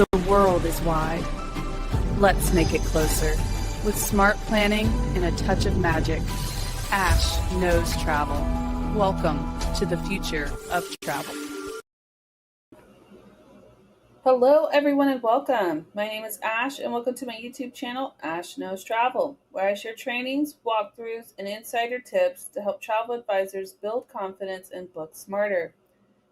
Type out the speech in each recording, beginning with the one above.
The world is wide. Let's make it closer. With smart planning and a touch of magic, Ash knows travel. Welcome to the future of travel. Hello, everyone, and welcome. My name is Ash, and welcome to my YouTube channel, Ash Knows Travel, where I share trainings, walkthroughs, and insider tips to help travel advisors build confidence and book smarter.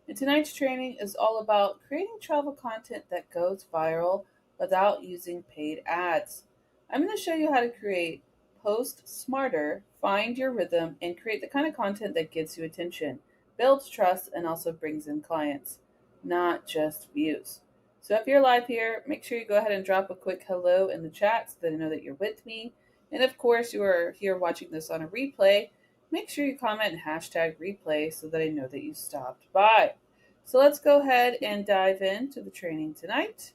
And tonight's training is all about creating travel content that goes viral without using paid ads. I'm going to show you how to create, post smarter, find your rhythm, and create the kind of content that gets you attention, builds trust, and also brings in clients, not just views. So if you're live here, make sure you go ahead and drop a quick hello in the chat so that I know that you're with me. And of course, you are here watching this on a replay. Make sure you comment and hashtag replay so that I know that you stopped by. So let's go ahead and dive into the training tonight.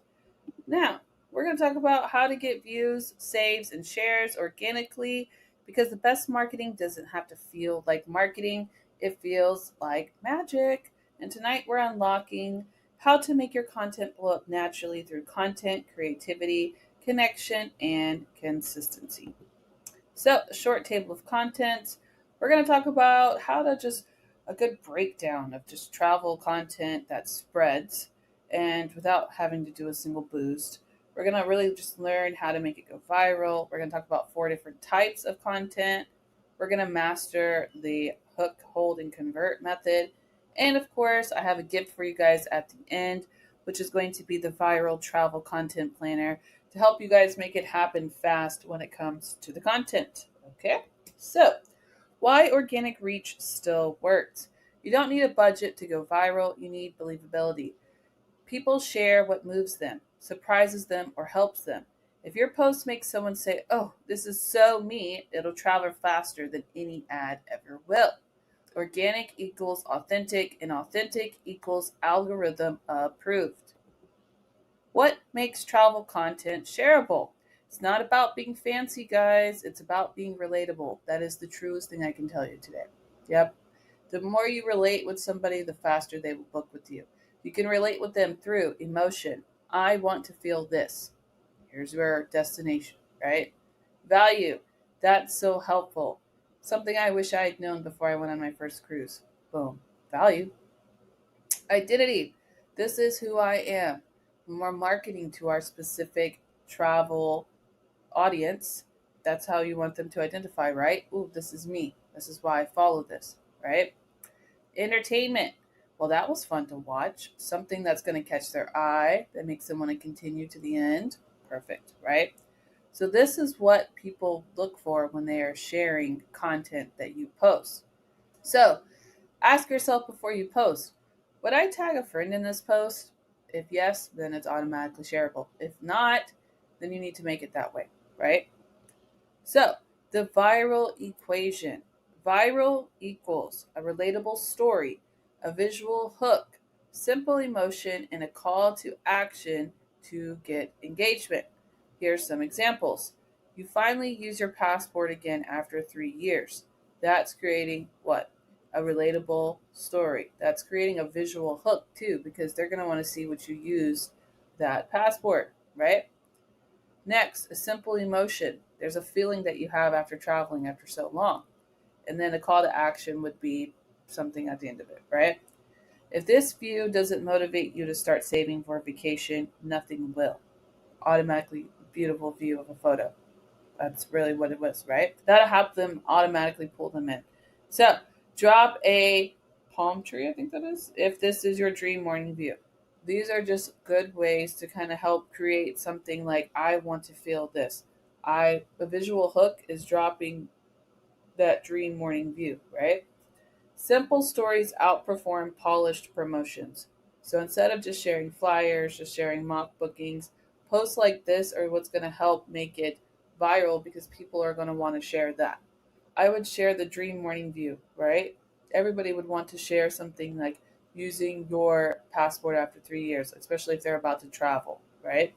Now, we're going to talk about how to get views, saves, and shares organically, because the best marketing doesn't have to feel like marketing. It feels like magic. And tonight we're unlocking how to make your content blow up naturally through content, creativity, connection, and consistency. So, a short table of contents. We're going to talk about how to just a good breakdown of just travel content that spreads and without having to do a single boost. We're going to really just learn how to make it go viral. We're going to talk about 4 different types of content. We're going to master the hook, hold, and convert method. And of course, I have a gift for you guys at the end, which is going to be the viral travel content planner to help you guys make it happen fast when it comes to the content. Okay, so why organic reach still works. You don't need a budget to go viral, you need believability. People share what moves them, surprises them, or helps them. If your post makes someone say, "Oh, this is so me," it'll travel faster than any ad ever will. Organic equals authentic, and authentic equals algorithm approved. What makes travel content shareable? It's not about being fancy, guys. It's about being relatable. That is the truest thing I can tell you today. Yep. The more you relate with somebody, the faster they will book with you. You can relate with them through emotion. I want to feel this. Here's your destination, right? Value. That's so helpful. Something I wish I had known before I went on my first cruise. Boom. Value. Identity. This is who I am. More marketing to our specific travel audience. That's how you want them to identify, right? Ooh, this is me. This is why I follow this, right? Entertainment. Well, that was fun to watch. Something that's going to catch their eye, that makes them want to continue to the end. Perfect, right? So this is what people look for when they are sharing content that you post. So ask yourself before you post, would I tag a friend in this post? If yes, then it's automatically shareable. If not, then you need to make it that way, right? So the viral equation. Viral equals a relatable story, a visual hook, simple emotion, and a call to action to get engagement. Here's some examples. You finally use your passport again after 3 years. That's creating what? A relatable story. That's creating a visual hook too, because they're going to want to see what you used that passport, right? Next, a simple emotion. There's a feeling that you have after traveling after so long. And then a call to action would be something at the end of it, right? If this view doesn't motivate you to start saving for a vacation, nothing will. Automatically beautiful view of a photo. That's really what it was, right? That'll help them automatically pull them in. So drop a palm tree, I think that is, if this is your dream morning view. These are just good ways to kind of help create something like, I want to feel this. The visual hook is dropping that dream morning view, right? Simple stories outperform polished promotions. So instead of just sharing flyers, just sharing mock bookings, posts like this are what's going to help make it viral, because people are going to want to share that. I would share the dream morning view, right? Everybody would want to share something like using your passport after 3 years, especially if they're about to travel, right?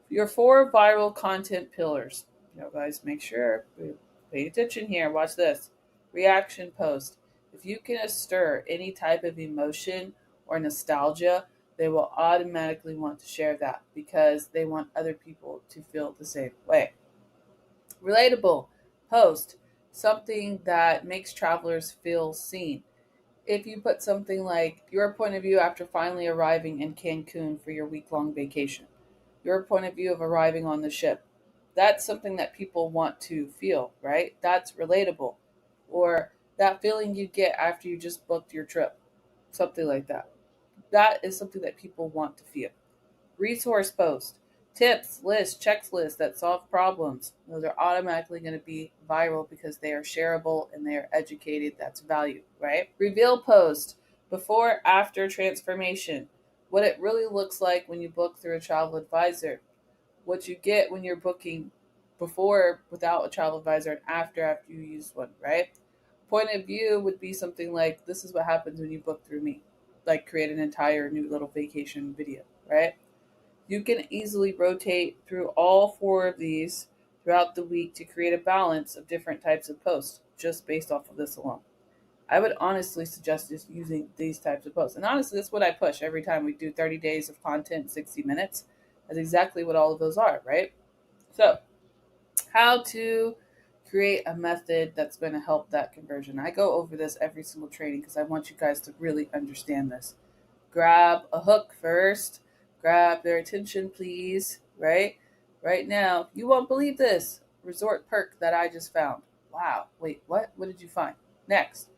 Your 4 viral content pillars. Guys, make sure pay attention here. Watch this. Reaction post. If you can stir any type of emotion or nostalgia, they will automatically want to share that because they want other people to feel the same way. Relatable post, something that makes travelers feel seen. If you put something like your point of view after finally arriving in Cancun for your week-long vacation, your point of view of arriving on the ship, that's something that people want to feel, right? That's relatable. Or that feeling you get after you just booked your trip, something like that. That is something that people want to feel. Resource post, tips, lists, checklists that solve problems. Those are automatically going to be viral because they are shareable and they are educated. That's value, right? Reveal post, before, after transformation. What it really looks like when you book through a travel advisor. What you get when you're booking before without a travel advisor and after you use one, right? Point of view would be something like this is what happens when you book through me. Like create an entire new little vacation video, right? You can easily rotate through all four of these throughout the week to create a balance of different types of posts just based off of this alone. I would honestly suggest just using these types of posts. And honestly, that's what I push every time we do 30 days of content, 60 minutes. That's exactly what all of those are, right? So, how to create a method that's going to help that conversion. I go over this every single training because I want you guys to really understand this. Grab a hook first. Grab their attention, please. Right? Right now, you won't believe this resort perk that I just found. Wow. Wait, what? What did you find? Next.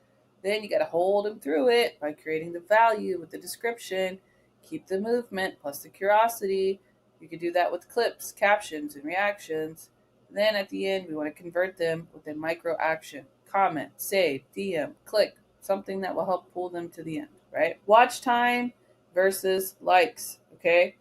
Then you got to hold them through it by creating the value with the description. Keep the movement plus the curiosity. You could do that with clips, captions, and reactions. And then at the end, we want to convert them with a micro action. Comment, save, DM, click, something that will help pull them to the end, right? Watch time versus likes, okay?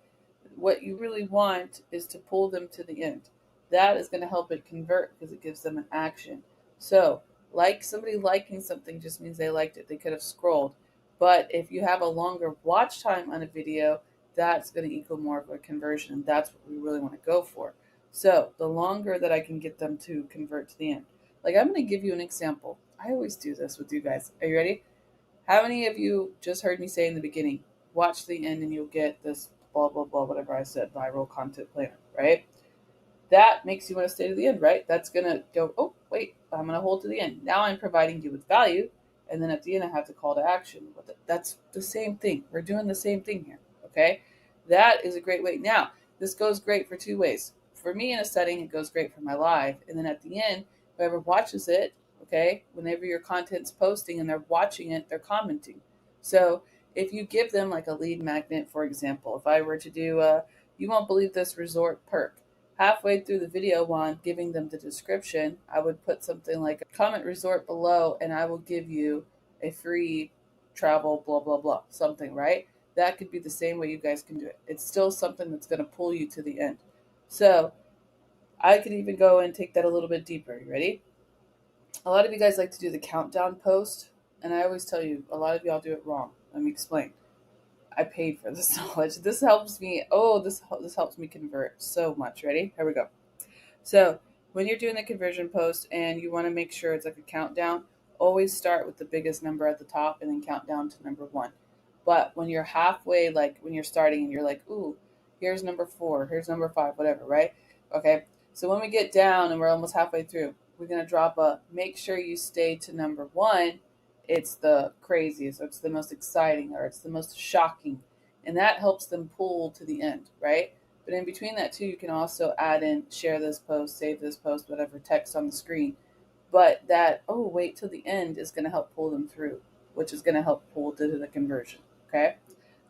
What you really want is to pull them to the end. That is going to help it convert because it gives them an action. So, like somebody liking something just means they liked it. They could have scrolled. But if you have a longer watch time on a video, that's going to equal more of a conversion. And that's what we really want to go for. So, the longer that I can get them to convert to the end. Like, I'm going to give you an example. I always do this with you guys. Are you ready? How many of you just heard me say in the beginning, watch the end and you'll get this blah, blah, blah, whatever I said, viral content planner, right? That makes you want to stay to the end, right? That's going to go, oh, wait, I'm going to hold to the end. Now I'm providing you with value. And then at the end, I have the call to action. That's the same thing. We're doing the same thing here, okay? That is a great way. Now, this goes great for two ways. For me in a setting, it goes great for my live. And then at the end, whoever watches it, okay, whenever your content's posting and they're watching it, they're commenting. So if you give them like a lead magnet, for example, if I were to do you won't believe this resort perk, halfway through the video while I'm giving them the description, I would put something like comment resort below and I will give you a free travel, blah, blah, blah, something, right? That could be the same way you guys can do it. It's still something that's going to pull you to the end. So I could even go and take that a little bit deeper. You ready? A lot of you guys like to do the countdown post, and I always tell you, a lot of y'all do it wrong. Let me explain. I paid for this knowledge. This helps me. Oh, this helps me convert so much. Ready? Here we go. So when you're doing the conversion post and you want to make sure it's like a countdown, always start with the biggest number at the top and then count down to number one. But when you're halfway, like when you're starting and you're like, ooh, here's number 4, here's number 5, whatever, right? Okay. So when we get down and we're almost halfway through, we're going to drop a make sure you stay to number 1. It's the craziest, or it's the most exciting, or it's the most shocking. And that helps them pull to the end, right? But in between that too, you can also add in share this post, save this post, whatever text on the screen. But that, oh, wait till the end is going to help pull them through, which is going to help pull to the conversion. Okay.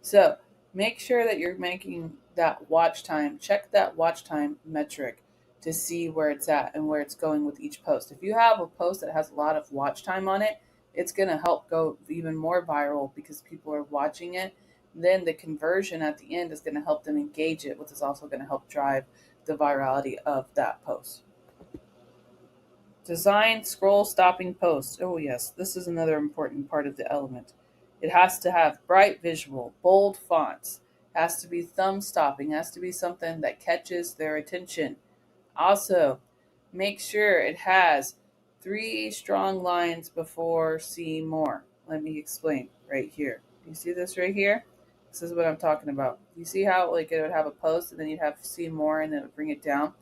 So make sure that you're making that watch time, check that watch time metric to see where it's at and where it's going with each post. If you have a post that has a lot of watch time on it, it's going to help go even more viral because people are watching it. Then the conversion at the end is going to help them engage it, which is also going to help drive the virality of that post. Design scroll stopping posts. Oh yes, this is another important part of the element. It has to have bright visual, bold fonts, has to be thumb stopping, has to be something that catches their attention. Also, make sure it has 3 strong lines before see more. Let me explain right here. You see this right here? This is what I'm talking about. You see how like it would have a post and then you'd have see more and then it would bring it down?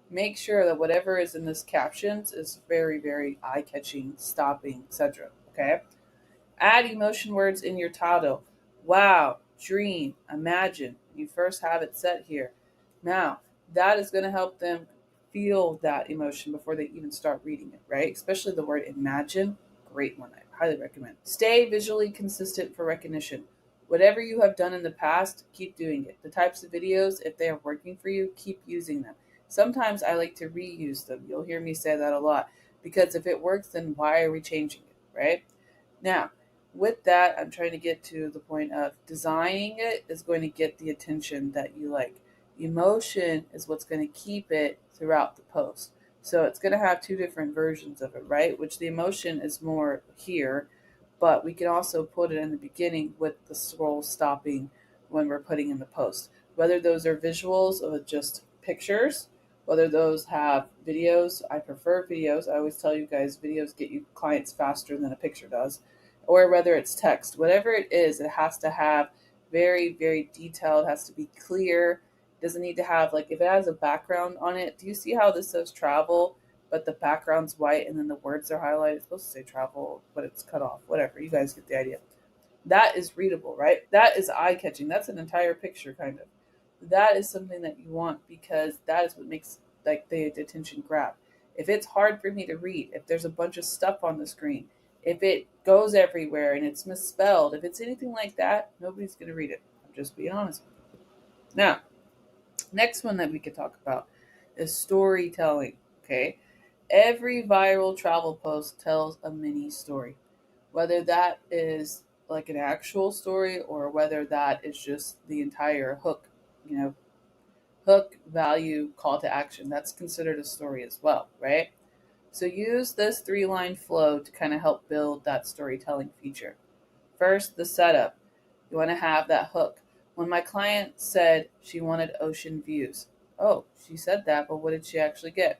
Make sure that whatever is in this captions is very, very eye-catching, stopping, etc. Okay? Add emotion words in your title. Wow, dream, imagine. You first have it set here. Now, that is going to help them feel that emotion before they even start reading it, right? Especially the word imagine. Great one. I highly recommend. Stay visually consistent for recognition. Whatever you have done in the past, keep doing it. The types of videos, if they are working for you, keep using them. Sometimes I like to reuse them. You'll hear me say that a lot because if it works, then why are we changing it, right? Now, with that, I'm trying to get to the point of designing it is going to get the attention that you like. Emotion is what's going to keep it throughout the post. So it's going to have two different versions of it, right? Which the emotion is more here, but we can also put it in the beginning with the scroll stopping when we're putting in the post. Whether those are visuals or just pictures, whether those have videos, I prefer videos. I always tell you guys videos get you clients faster than a picture does, or whether it's text, whatever it is, it has to have very, very detailed, has to be clear. It doesn't need to have, like, if it has a background on it, do you see how this says travel, but the background's white and then the words are highlighted? It's supposed to say travel, but it's cut off. Whatever. You guys get the idea. That is readable, right? That is eye catching. That's an entire picture, kind of. That is something that you want because that is what makes like the attention grab. If it's hard for me to read, if there's a bunch of stuff on the screen, if it goes everywhere and it's misspelled, if it's anything like that, nobody's going to read it. I'm just being honest with you. Now, next one that we could talk about is storytelling. Okay. Every viral travel post tells a mini story, whether that is like an actual story or whether that is just the entire hook, you know, hook, value, call to action. That's considered a story as well, right? So use this three-line flow to kind of help build that storytelling feature. First, the setup. You want to have that hook. When my client said she wanted ocean views, oh, she said that, but what did she actually get?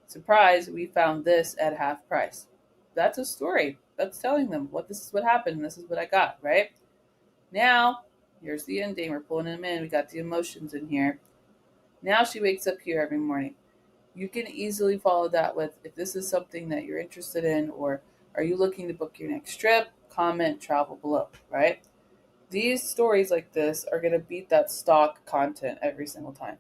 Surprise, we found this at half price. That's a story. That's telling them what this is what happened and this is what I got, right? Now, here's the ending. We're pulling them in. We got the emotions in here. Now she wakes up here every morning. You can easily follow that with if this is something that you're interested in or are you looking to book your next trip, comment, travel below, right? These stories like this are going to beat that stock content every single time.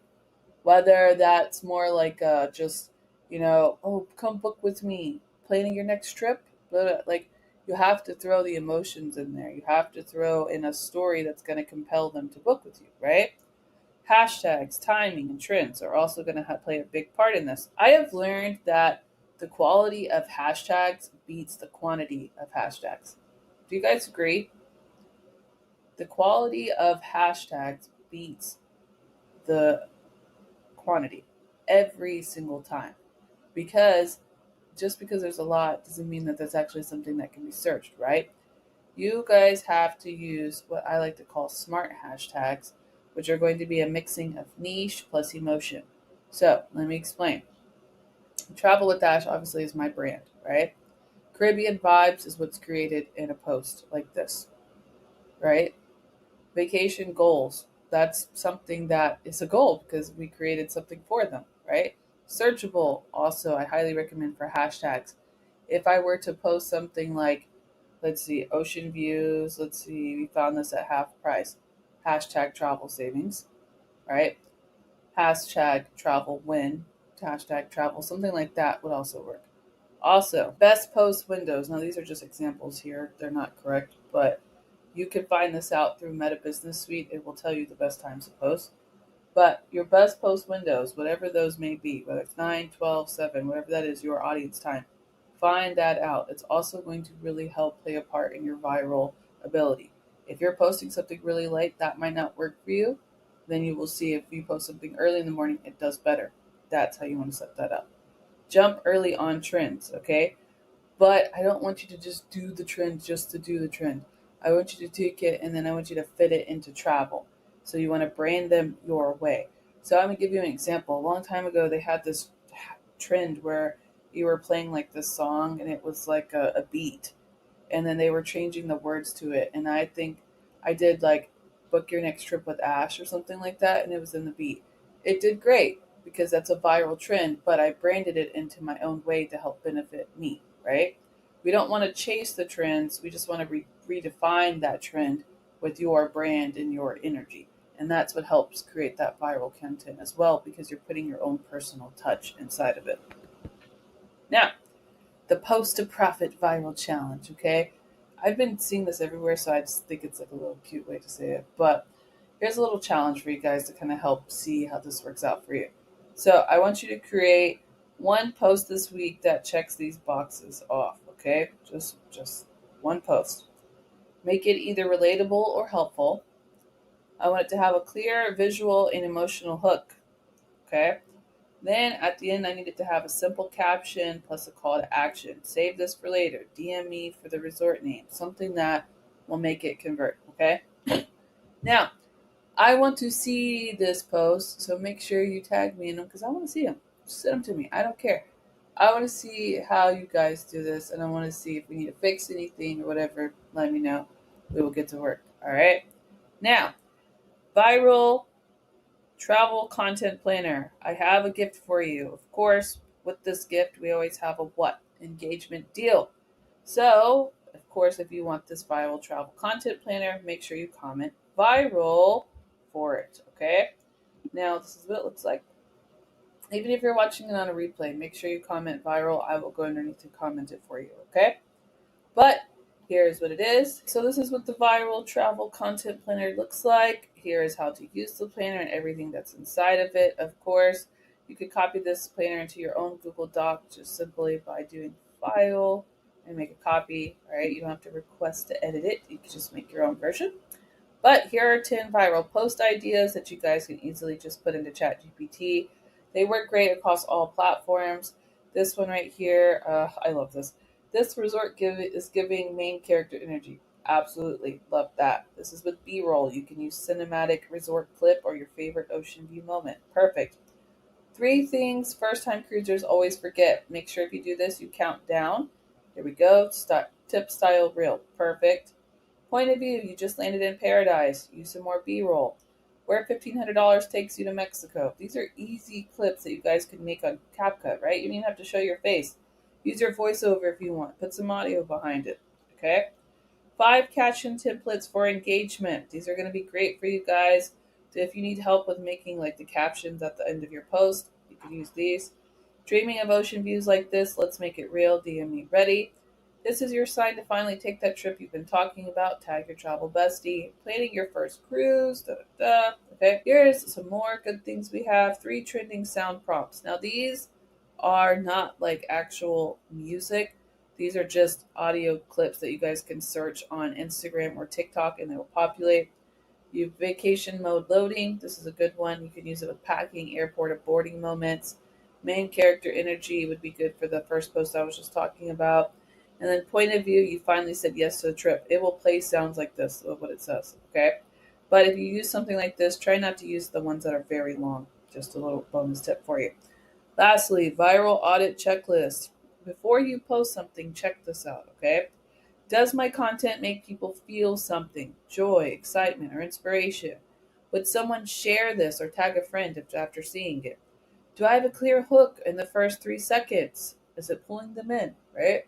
Whether that's more like just, oh, come book with me, planning your next trip, but like you have to throw the emotions in there. You have to throw in a story that's going to compel them to book with you, right? Hashtags, timing, and trends are also going to play a big part in this. I have learned that the quality of hashtags beats the quantity of hashtags. Do you guys agree? The quality of hashtags beats the quantity every single time because just because there's a lot doesn't mean that there's actually something that can be searched, right? You guys have to use what I like to call smart hashtags, which are going to be a mixing of niche plus emotion. So let me explain. Travel with Ash obviously is my brand, right? Caribbean vibes is what's created in a post like this, right? Vacation goals. That's something that is a goal because we created something for them, right? Searchable, also, I highly recommend for hashtags. If I were to post something like, let's see, ocean views, let's see, we found this at half price, hashtag travel savings, right? Hashtag travel win, hashtag travel, something like that would also work. Also, best post windows. Now, these are just examples here, they're not correct, but you can find this out through Meta Business Suite. It will tell you the best times to post. But your best post windows, whatever those may be, whether it's 9, 12, 7, whatever that is, your audience time, find that out. It's also going to really help play a part in your viral ability. If you're posting something really late, that might not work for you. Then you will see if you post something early in the morning, it does better. That's how you want to set that up. Jump early on trends, okay? But I don't want you to just do the trend just to do the trend. I want you to take it and then I want you to fit it into travel. So you want to brand them your way. So I'm going to give you an example. A long time ago, they had this trend where you were playing like this song and it was like a beat. And then they were changing the words to it. And I think I did like book your next trip with Ash or something like that, and it was in the beat. It did great because that's a viral trend, but I branded it into my own way to help benefit me, right? We don't want to chase the trends. We just want to redefine that trend with your brand and your energy. And that's what helps create that viral content as well because you're putting your own personal touch inside of it. Now, the post to profit viral challenge, okay? I've been seeing this everywhere, so I just think it's like a little cute way to say it. But here's a little challenge for you guys to kind of help see how this works out for you. So I want you to create one post this week that checks these boxes off, okay? Just one post. Make it either relatable or helpful. I want it to have a clear visual and emotional hook, okay? Then at the end, I need it to have a simple caption plus a call to action. Save this for later. DM me for the resort name. Something that will make it convert, okay? Now, I want to see this post, so make sure you tag me in them because I want to see them. Send them to me. I don't care. I want to see how you guys do this, and I want to see if we need to fix anything or whatever. Let me know. We will get to work. All right? Now, viral travel content planner. I have a gift for you. Of course, with this gift, we always have a what? Engagement deal. So, of course, if you want this viral travel content planner, make sure you comment viral for it. Okay? Now, this is what it looks like. Even if you're watching it on a replay, make sure you comment viral. I will go underneath and comment it for you. Okay? But here's what it is. So this is what the viral travel content planner looks like. Here is how to use the planner and everything that's inside of it. Of course, you could copy this planner into your own Google Doc just simply by doing file and make a copy. All right, you don't have to request to edit it. You can just make your own version. But here are 10 viral post ideas that you guys can easily just put into ChatGPT. They work great across all platforms. This one right here, I love this. This resort is giving main character energy. Absolutely love that. This is with B-roll. You can use cinematic resort clip or your favorite ocean view moment. Perfect. 3 things first-time cruisers always forget. Make sure if you do this, you count down. Here we go. Tip style reel. Perfect. Point of view, you just landed in paradise. Use some more B-roll. Where $1,500 takes you to Mexico. These are easy clips that you guys can make on CapCut, right? You don't even have to show your face. Use your voiceover if you want. Put some audio behind it, okay? 5 caption templates for engagement. These are going to be great for you guys. If you need help with making like the captions at the end of your post, you can use these. Dreaming of ocean views like this, let's make it real. DM me ready. This is your sign to finally take that trip you've been talking about. Tag your travel bestie. Planning your first cruise. Da, da, da. Okay, here's some more good things we have. 3 trending sound prompts. Now, these are not like actual music. These are just audio clips that you guys can search on Instagram or TikTok and they will populate. You have vacation mode loading. This is a good one. You can use it with packing, airport, or boarding moments. Main character energy would be good for the first post I was just talking about. And then point of view, you finally said yes to the trip. It will play sounds like this, of what it says, okay? But if you use something like this, try not to use the ones that are very long. Just a little bonus tip for you. Lastly, viral audit checklist. Before you post something, check this out, okay? Does my content make people feel something? Joy, excitement, or inspiration? Would someone share this or tag a friend after seeing it? Do I have a clear hook in the first 3 seconds? Is it pulling them in, right?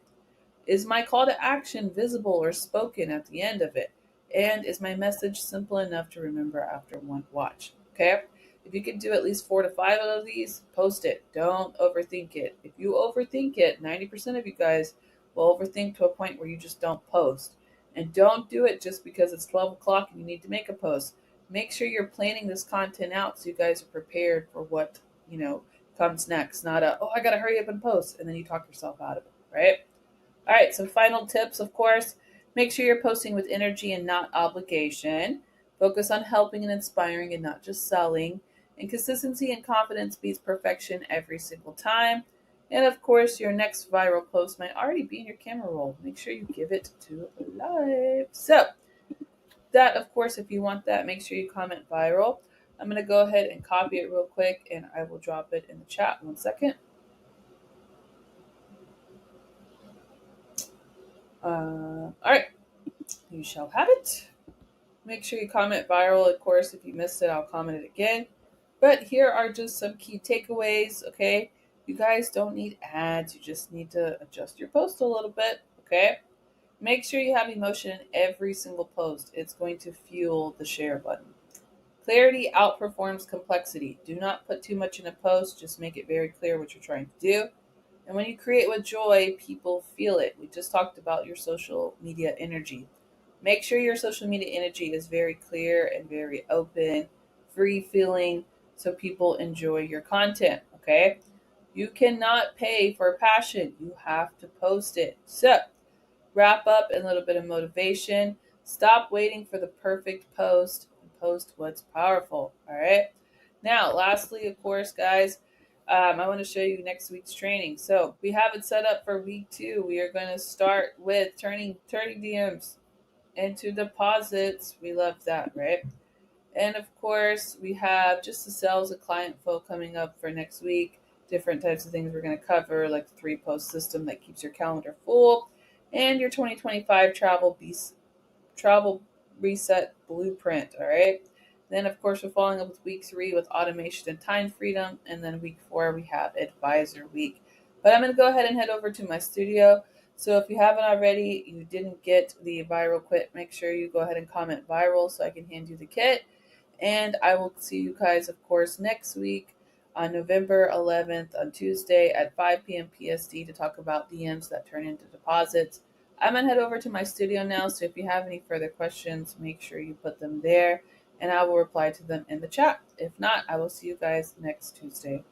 Is my call to action visible or spoken at the end of it? And is my message simple enough to remember after one watch? Okay? If you can do at least 4 to 5 of these, post it. Don't overthink it. If you overthink it, 90% of you guys will overthink to a point where you just don't post. And don't do it just because it's 12 o'clock and you need to make a post. Make sure you're planning this content out so you guys are prepared for what, comes next. Not I got to hurry up and post. And then you talk yourself out of it, right? All right, some final tips, of course. Make sure you're posting with energy and not obligation. Focus on helping and inspiring and not just selling. And consistency and confidence beats perfection every single time. And of course, your next viral post might already be in your camera roll. Make sure you give it to life. So, that, of course, if you want that, make sure you comment viral. I'm going to go ahead and copy it real quick and I will drop it in the chat. 1 second. All right, you shall have it. Make sure you comment viral. Of course, if you missed it, I'll comment it again. But here are just some key takeaways, okay? You guys don't need ads. You just need to adjust your post a little bit, okay? Make sure you have emotion in every single post. It's going to fuel the share button. Clarity outperforms complexity. Do not put too much in a post. Just make it very clear what you're trying to do. And when you create with joy, people feel it. We just talked about your social media energy. Make sure your social media energy is very clear and very open, free feeling, so people enjoy your content. Okay. You cannot pay for passion, you have to post it. So, wrap up and a little bit of motivation. Stop waiting for the perfect post and post what's powerful. All right. Now, lastly, of course, guys, I want to show you next week's training. So we have it set up for week 2. We are going to start with turning DMs into deposits. We love that, right? And of course, we have just the sales and client flow coming up for next week. Different types of things we're going to cover, like the 3-post system that keeps your calendar full, and your 2025 travel reset blueprint. All right. Then, of course, we're following up with week 3 with automation and time freedom. And then week 4, we have advisor week. But I'm going to go ahead and head over to my studio. So if you haven't already, you didn't get the viral kit, make sure you go ahead and comment viral so I can hand you the kit. And I will see you guys, of course, next week on November 11th on Tuesday at 5 p.m. PST to talk about DMs that turn into deposits. I'm going to head over to my studio now, so if you have any further questions, make sure you put them there, and I will reply to them in the chat. If not, I will see you guys next Tuesday.